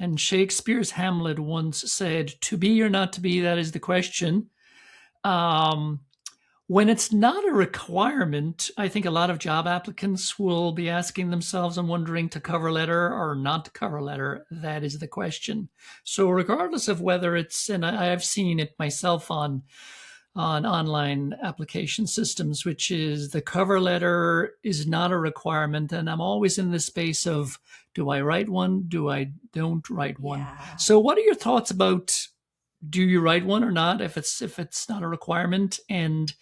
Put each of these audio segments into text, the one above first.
And Shakespeare's Hamlet once said, "To be or not to be, that is the question." Um, when it's not a requirement, I think a lot of job applicants will be asking themselves and wondering to cover letter or not to cover letter. That is the question. So regardless of whether it's, and I've seen it myself on online application systems, which is the cover letter is not a requirement. And I'm always in the space of, do I write one? Do I don't write one? Yeah. So what are your thoughts about, do you write one or not if it's not a requirement? And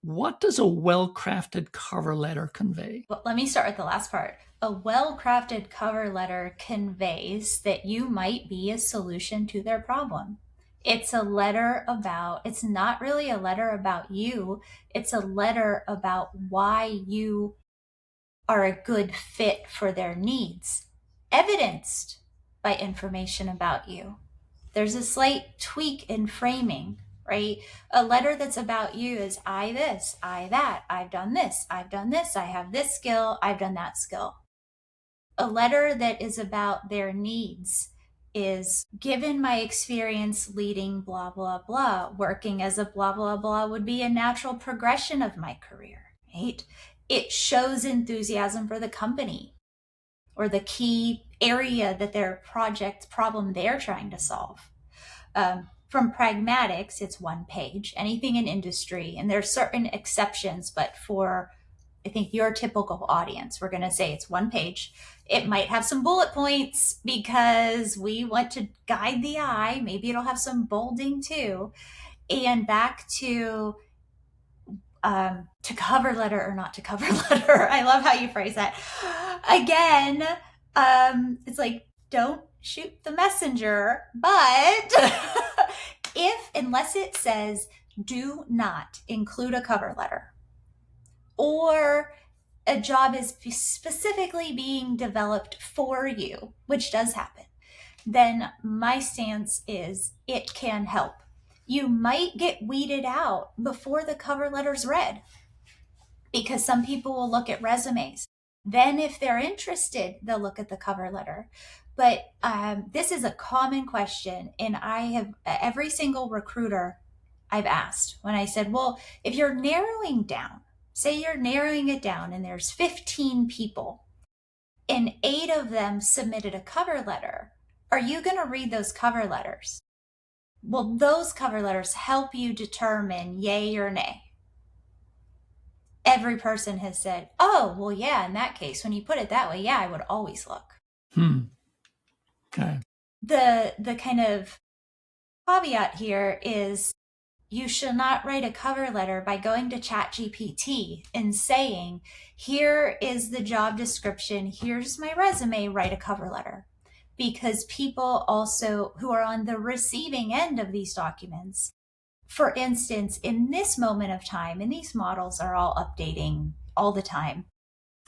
what does a well-crafted cover letter convey? Well, let me start with the last part. A well-crafted cover letter conveys that you might be a solution to their problem. It's it's not really a letter about you. It's a letter about why you are a good fit for their needs, evidenced by information about you. There's a slight tweak in framing, right? A letter that's about you is I this, I that, I've done this, I've done this, I have this skill, I've done that skill. A letter that is about their needs is given my experience leading blah, blah, blah, working as a blah, blah, blah would be a natural progression of my career, right? It shows enthusiasm for the company or the key area that their project problem they're trying to solve. From pragmatics, it's one page, anything in industry, and there's certain exceptions, but for I think your typical audience, we're going to say it's one page. It might have some bullet points because we want to guide the eye. Maybe it'll have some bolding too. And back to cover letter or not to cover letter. I love how you phrase that. Again, it's like, don't shoot the messenger, but unless it says, do not include a cover letter, or a job is specifically being developed for you, which does happen, then my stance is it can help. You might get weeded out before the cover letter's read because some people will look at resumes. Then if they're interested, they'll look at the cover letter. But this is a common question, and I have every single recruiter I've asked when I said, well, if you're narrowing down, say you're narrowing it down and there's 15 people and 8 of them submitted a cover letter, are you going to read those cover letters? Will those cover letters help you determine yay or nay? Every person has said, oh, well, yeah, in that case, when you put it that way, yeah, I would always look. Okay. The kind of caveat here is you should not write a cover letter by going to ChatGPT and saying, here is the job description, here's my resume, write a cover letter. Because people also who are on the receiving end of these documents, for instance, in this moment of time, and these models are all updating all the time,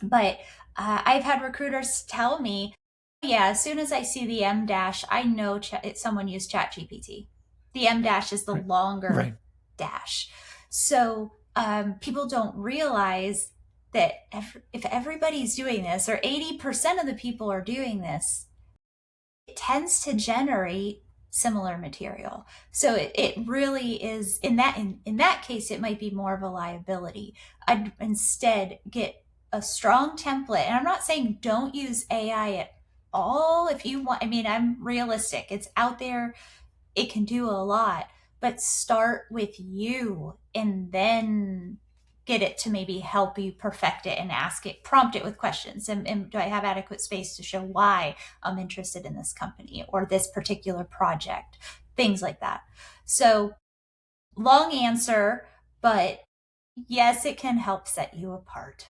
but I've had recruiters tell me, yeah, as soon as I see the M dash, I know someone used ChatGPT. The M dash is the longer dash. So people don't realize that if everybody's doing this, or 80% of the people are doing this, it tends to generate similar material. So it really is, in that case, it might be more of a liability. I'd instead get a strong template. And I'm not saying don't use AI at all if you want. I mean, I'm realistic. It's out there. It can do a lot, but start with you and then get it to maybe help you perfect it and ask it, prompt it with questions. And do I have adequate space to show why I'm interested in this company or this particular project? Things like that. So long answer, but yes, it can help set you apart.